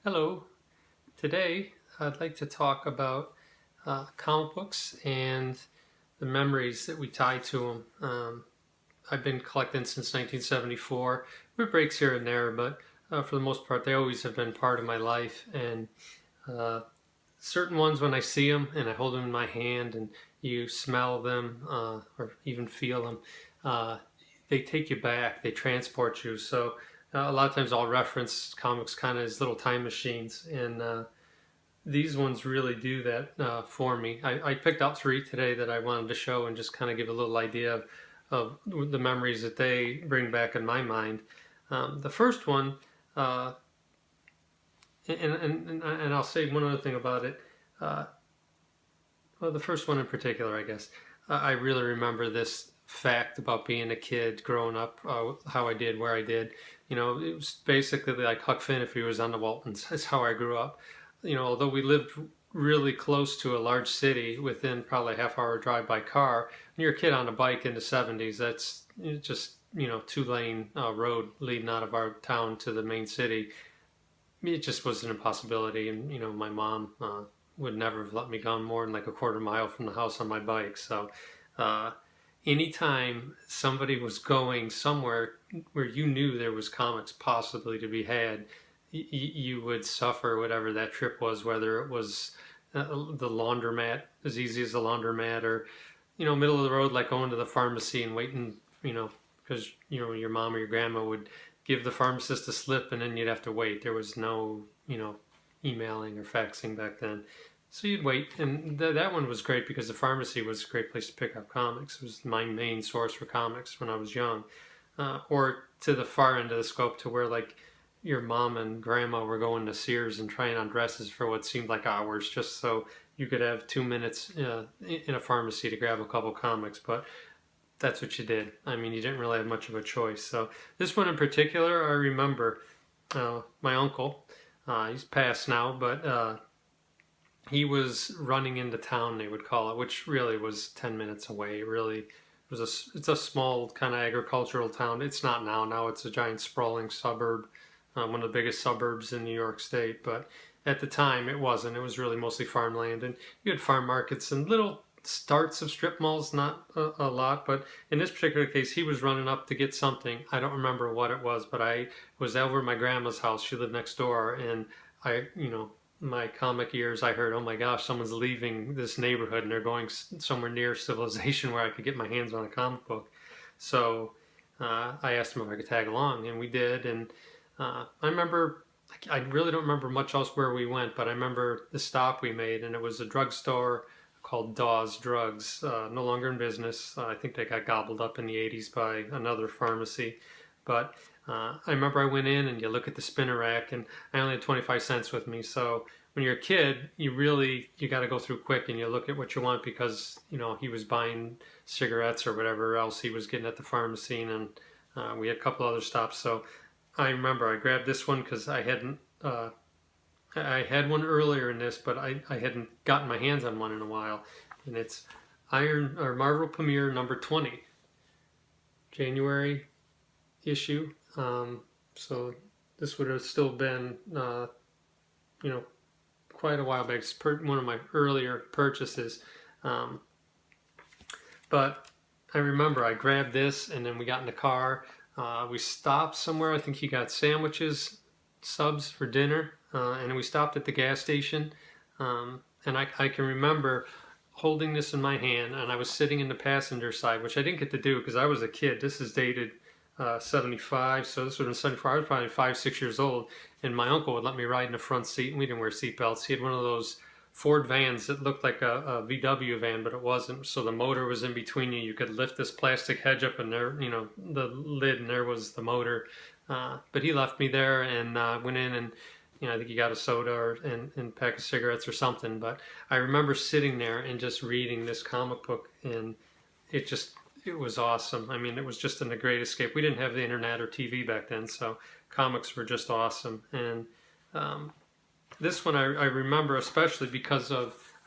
Hello. Today, I'd like to talk about comic books and the memories that we tie to them. I've been collecting since 1974. There were breaks here and there, but for the most part, they always have been part of my life. And uh, certain ones, when I see them and I hold them in my hand and you smell them or even feel them, uh, they take you back. They transport you. So a lot of times I'll reference comics kind of as little time machines, and these ones really do that for me. I picked out three today that I wanted to show and just kind of give a little idea of the memories that they bring back in my mind. The first one, uh, and I'll say one other thing about it. Uh, well, the first one in particular, I guess, I really remember this fact about being a kid growing up, how I did, where I did. It was basically like Huck Finn if he was on the Waltons. That's how I grew up. Although we lived really close to a large city within probably a half hour drive by car, when you're a kid on a bike in the 70s, that's just, two-lane road leading out of our town to the main city. It just was an impossibility. And, my mom would never have let me go more than like a quarter mile from the house on my bike. So, uh, anytime somebody was going somewhere where you knew there was comics possibly to be had, you would suffer whatever that trip was, whether it was the laundromat, as easy as the laundromat, or middle of the road, like going to the pharmacy and waiting, because your mom or your grandma would give the pharmacist a slip, and then you'd have to wait. There was no emailing or faxing back then. So you'd wait, and that one was great because the pharmacy was a great place to pick up comics. It was my main source for comics when I was young. Or to the far end of the scope, to where like your mom and grandma were going to Sears and trying on dresses for what seemed like hours, just so you could have 2 minutes in a pharmacy to grab a couple comics. But that's what you did. I mean, you didn't really have much of a choice. So this one in particular, I remember my uncle. He's passed now, but he was running into town, they would call it, which really was 10 minutes away. It really was it's a small kind of agricultural town. It's not now. Now it's a giant sprawling suburb, one of the biggest suburbs in New York State. But at the time, it wasn't. It was really mostly farmland, and you had farm markets and little starts of strip malls, not a lot. But in this particular case, he was running up to get something. I don't remember what it was, but I was over at my grandma's house. She lived next door, and my comic years, I heard, oh my gosh, someone's leaving this neighborhood and they're going somewhere near civilization where I could get my hands on a comic book. So I asked him if I could tag along, and we did. And I remember, I really don't remember much else where we went, but I remember the stop we made, and it was a drugstore called Dawes Drugs, no longer in business. I think they got gobbled up in the 80s by another pharmacy. But I remember I went in and you look at the spinner rack, and I only had 25 cents with me. So when you're a kid, you got to go through quick and you look at what you want, because he was buying cigarettes or whatever else he was getting at the pharmacy, and we had a couple other stops. So I remember I grabbed this one because I hadn't. I had one earlier in this, but I hadn't gotten my hands on one in a while, and it's Marvel Premiere number 20, January issue. So this would have still been, quite a while back. It's one of my earlier purchases. But I remember I grabbed this, and then we got in the car. We stopped somewhere. I think he got sandwiches, subs for dinner, and we stopped at the gas station. And I can remember holding this in my hand, and I was sitting in the passenger side, which I didn't get to do because I was a kid. This is dated 75, so this would have been 74. I was probably 5, 6 years old, and my uncle would let me ride in the front seat, and we didn't wear seatbelts. He had one of those Ford vans that looked like a VW van, but it wasn't. So the motor was in between you. You could lift this plastic hedge up, and there, the lid, and there was the motor. But he left me there, and went in, and I think he got a soda and a pack of cigarettes or something. But I remember sitting there and just reading this comic book, and it was awesome. I mean, it was just a great escape. We didn't have the internet or TV back then, so comics were just awesome. And this one I remember especially because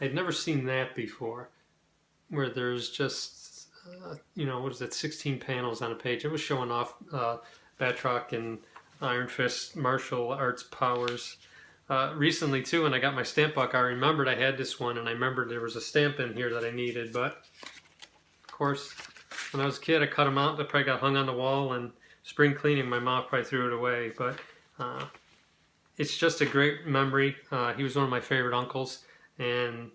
I'd never seen that before, where there's just, what is it, 16 panels on a page. It was showing off Batroc and Iron Fist martial arts powers. Recently too, when I got my stamp book, I remembered I had this one, and I remembered there was a stamp in here that I needed. But of course, when I was a kid, I cut them out. They probably got hung on the wall, and spring cleaning, my mom probably threw it away. But it's just a great memory. He was one of my favorite uncles, and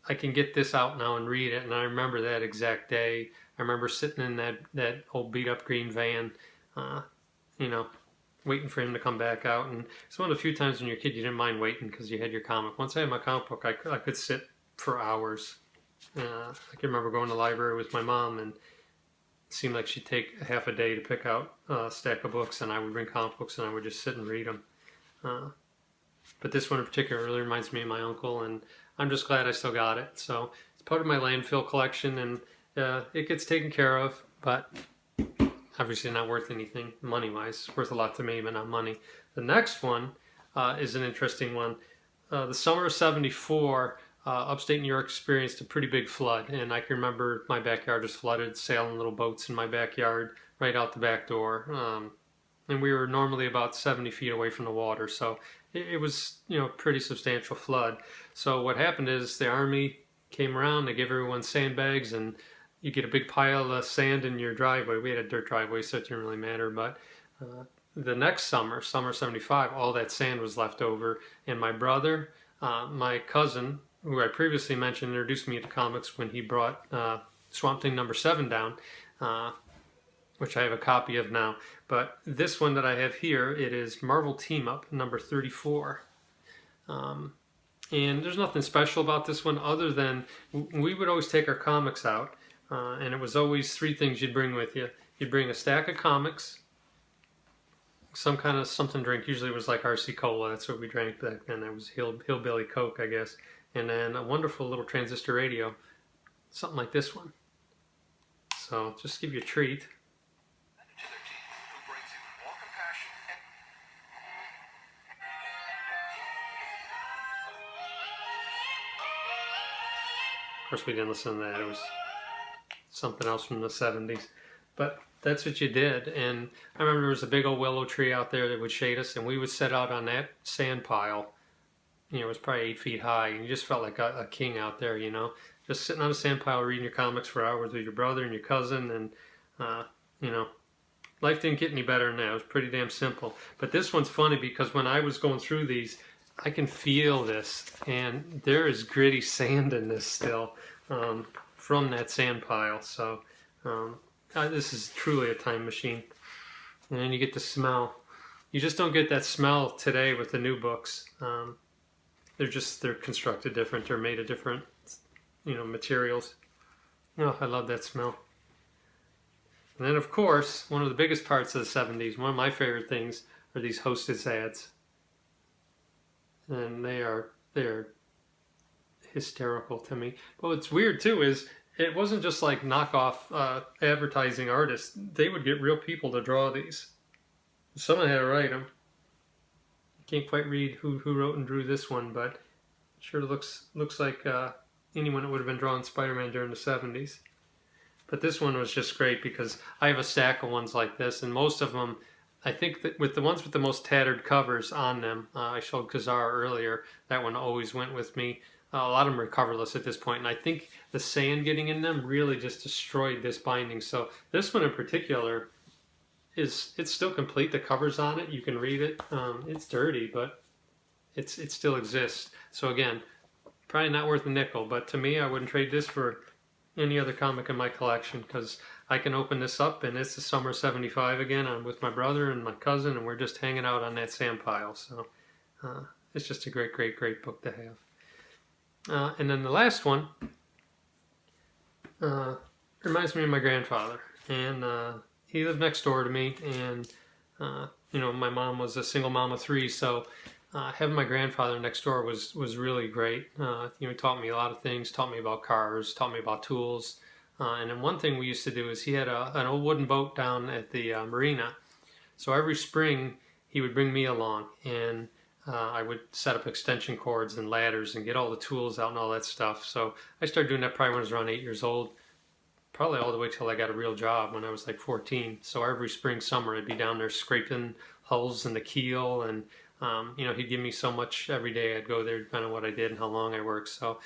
I can get this out now and read it. And I remember that exact day. I remember sitting in that old beat up green van, you know, waiting for him to come back out. And it's one of the few times when you're a kid you didn't mind waiting because you had your comic. Once I had my comic book, I could sit for hours. I can remember going to the library with my mom, and it seemed like she'd take half a day to pick out a stack of books, and I would bring comic books and I would just sit and read them. But this one in particular really reminds me of my uncle, and I'm just glad I still got it. So it's part of my landfill collection, and it gets taken care of, but obviously not worth anything money-wise. It's worth a lot to me, but not money. The next one is an interesting one. The summer of '74, upstate New York experienced a pretty big flood, and I can remember my backyard was flooded, sailing little boats in my backyard right out the back door. And we were normally about 70 feet away from the water, so it was, pretty substantial flood. So what happened is the Army came around, they gave everyone sandbags, and you get a big pile of sand in your driveway. We had a dirt driveway, so it didn't really matter. But the next summer, summer '75, all that sand was left over. And my brother, my cousin, who I previously mentioned, introduced me to comics when he brought Swamp Thing #7 down, which I have a copy of now. But this one that I have here, it is Marvel Team Up number 34. And there's nothing special about this one other than we would always take our comics out. And it was always three things you'd bring with you. You'd bring a stack of comics, some kind of something drink. Usually it was like RC Cola. That's what we drank back then. That was Hillbilly Coke, I guess. And then a wonderful little transistor radio, something like this one. So just give you a treat. Of course, we didn't listen to that. It was something else from the '70s. But that's what you did. And I remember there was a big old willow tree out there that would shade us, and we would set out on that sand pile. It was probably 8 feet high, and you just felt like a king out there, just sitting on a sand pile reading your comics for hours with your brother and your cousin. And, life didn't get any better than that. It was pretty damn simple. But this one's funny because when I was going through these, I can feel this, and there is gritty sand in this still from that sand pile. So this is truly a time machine. And then you get the smell. You just don't get that smell today with the new books. They're constructed different. They're made of different, materials. Oh, I love that smell. And then, of course, one of the biggest parts of the '70s, one of my favorite things, are these hostess ads. And they are hysterical to me. But what's weird too is it wasn't just like knockoff advertising artists. They would get real people to draw these. Someone had to write them. I can't quite read who wrote and drew this one, but it sure looks like anyone that would have been drawing Spider-Man during the '70s. But this one was just great because I have a stack of ones like this, and most of them, I think that with the ones with the most tattered covers on them, I showed Kazar earlier, that one always went with me. A lot of them are coverless at this point, and I think the sand getting in them really just destroyed this binding. So this one in particular, it's still complete. The cover's on it. You can read it. It's dirty, but it still exists. So again, probably not worth a nickel, but to me, I wouldn't trade this for any other comic in my collection because I can open this up and it's the summer '75 again. I'm with my brother and my cousin, and we're just hanging out on that sand pile. So it's just a great, great, great book to have. And then the last one reminds me of my grandfather, and he lived next door to me, and my mom was a single mom of 3, so having my grandfather next door was really great. He taught me a lot of things, taught me about cars, taught me about tools, and then one thing we used to do is he had an old wooden boat down at the marina, so every spring he would bring me along, and I would set up extension cords and ladders and get all the tools out and all that stuff. So I started doing that probably when I was around 8 years old, probably all the way till I got a real job when I was like 14. So every spring, summer, I'd be down there scraping hulls in the keel and You know, he'd give me so much every day. I'd go there depending on what I did and how long I worked. So,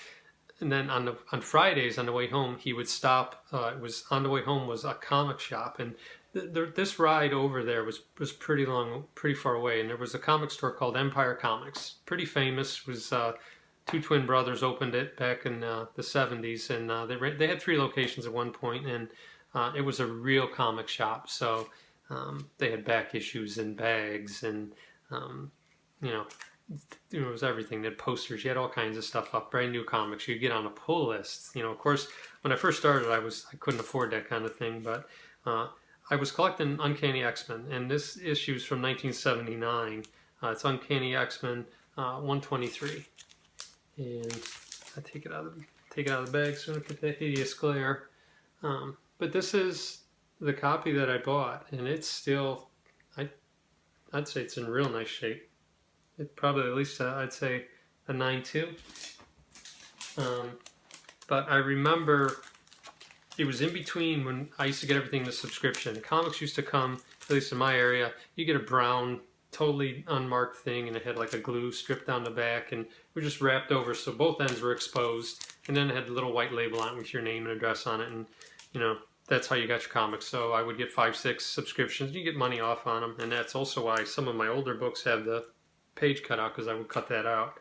and then on Fridays on the way home, he would stop. It was on the way home was a comic shop, and this ride over there was pretty long, pretty far away. And there was a comic store called Empire Comics, pretty famous. It was two twin brothers opened it back in the 70s, and they had 3 locations at one point, and it was a real comic shop. So they had back issues and bags, and you know, it was everything. They had posters. You had all kinds of stuff up, brand new comics. You get on a pull list. You know, of course, when I first started, I couldn't afford that kind of thing, but I was collecting Uncanny X-Men, and this issue's from 1979. It's Uncanny X-Men 123, and I take it out of the bag so I don't get that hideous glare. But this is the copy that I bought, and it's still, I'd say it's in real nice shape. It probably at least I'd say a 9.2. But I remember it was in between when I used to get everything in the subscription. Comics used to come, at least in my area, you get a brown, totally unmarked thing, and it had like a glue strip down the back, and it was just wrapped over, so both ends were exposed, and then it had a little white label on it with your name and address on it, and you know, that's how you got your comics. So I would get 5, 6 subscriptions. You get money off on them, and that's also why some of my older books have the page cut out, because I would cut that out.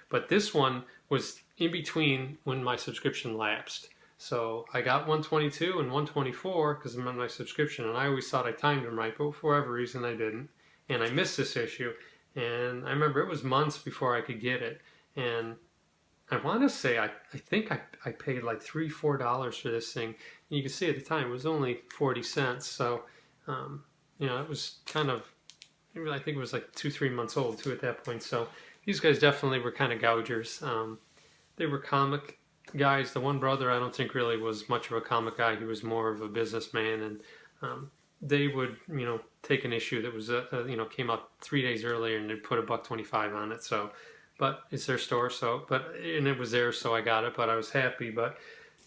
But this one was in between when my subscription lapsed. So I got 122 and 124 because I'm on my subscription, and I always thought I timed them right, but for whatever reason I didn't. And I missed this issue, and I remember it was months before I could get it. And I want to say, I think I paid like $3, $4 for this thing. And you can see at the time it was only 40 cents. So, you know, it was kind of, I think it was like 2, 3 months old too at that point. So these guys definitely were kind of gougers. They were comic guys. The one brother I don't think really was much of a comic guy. He was more of a businessman, and they would, you know, take an issue that was, you know, came out 3 days earlier, and they'd put $1.25 on it. So, but it's their store, so, and it was there, so I got it, but I was happy. But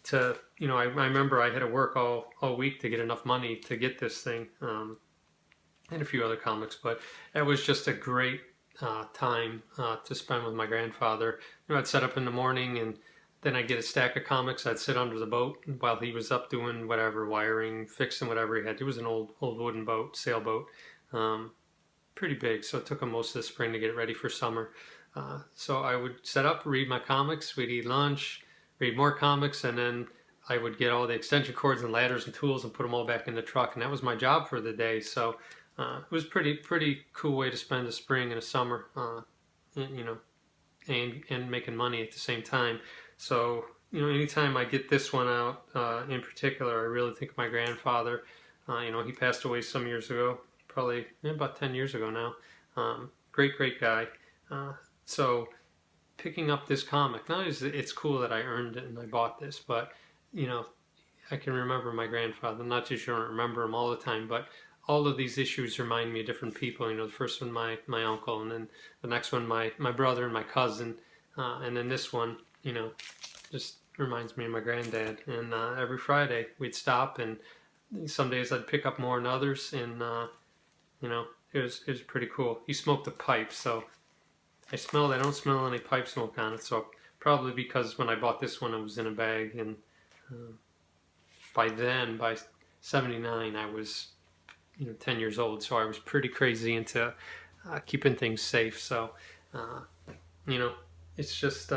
to, you know, I remember I had to work all week to get enough money to get this thing, and a few other comics, but it was just a great time to spend with my grandfather. You know, I'd set up in the morning, and then I'd get a stack of comics. I'd sit under the boat while he was up doing whatever, wiring, fixing whatever he had. It was an old wooden boat, sailboat, pretty big, so it took him most of the spring to get it ready for summer. So I would set up, read my comics, we'd eat lunch, read more comics, and then I would get all the extension cords and ladders and tools and put them all back in the truck, and that was my job for the day. So it was pretty cool way to spend a spring and a summer, you know, and making money at the same time. So, you know, anytime I get this one out in particular, I really think of my grandfather. You know, he passed away some years ago, probably about 10 years ago now. Great guy. So picking up this comic, not only is it's cool that I earned it and I bought this, but, you know, I can remember my grandfather. Not too sure I don't remember him all the time, but all of these issues remind me of different people. You know, the first one, my uncle, and then the next one, my brother and my cousin, and then this one, you know, just reminds me of my granddad. And every Friday we'd stop, and some days I'd pick up more than others, and you know, it was pretty cool. He smoked a pipe, so I don't smell any pipe smoke on it. So probably because when I bought this one, it was in a bag, and by 79, I was, you know, 10 years old, so I was pretty crazy into keeping things safe. So, you know, it's just,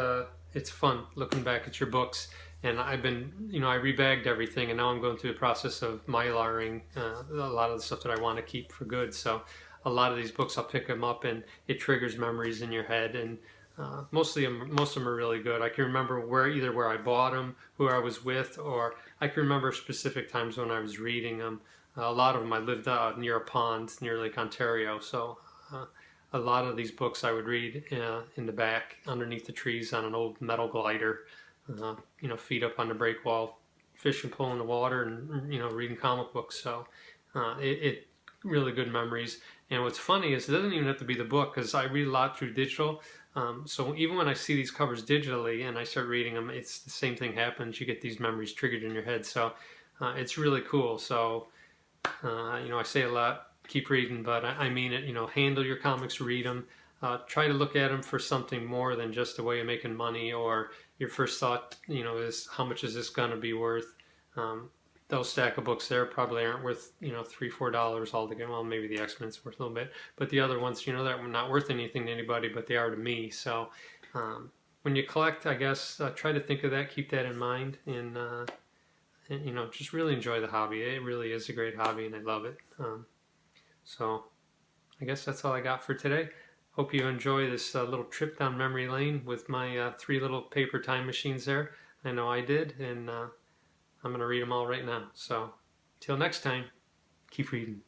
it's fun looking back at your books. And I've been, you know, I rebagged everything, and now I'm going through the process of mylaring a lot of the stuff that I want to keep for good. So a lot of these books, I'll pick them up, and it triggers memories in your head. And most of them are really good. I can remember either where I bought them, who I was with, or I can remember specific times when I was reading them. A lot of them I lived near a pond near Lake Ontario, so a lot of these books I would read in the back underneath the trees on an old metal glider, you know, feet up on the break wall, fishing, pulling the water, and, you know, reading comic books. So it really good memories. And what's funny is it doesn't even have to be the book, because I read a lot through digital. So even when I see these covers digitally and I start reading them, it's the same thing happens. You get these memories triggered in your head. So it's really cool. So, you know, I say a lot, keep reading, but I mean it. You know, handle your comics, read them. try to look at them for something more than just a way of making money, or your first thought, is how much is this going to be worth. Those stack of books there probably aren't worth, $3-4 altogether. Well, maybe the X-Men's worth a little bit, but the other ones, they're not worth anything to anybody, but they are to me. So when you collect, I guess, try to think of that, keep that in mind, and just really enjoy the hobby. It really is a great hobby, and I love it. So I guess that's all I got for today. Hope you enjoy this little trip down memory lane with my 3 little paper time machines there. I know I did, and I'm going to read them all right now. So, till next time, keep reading.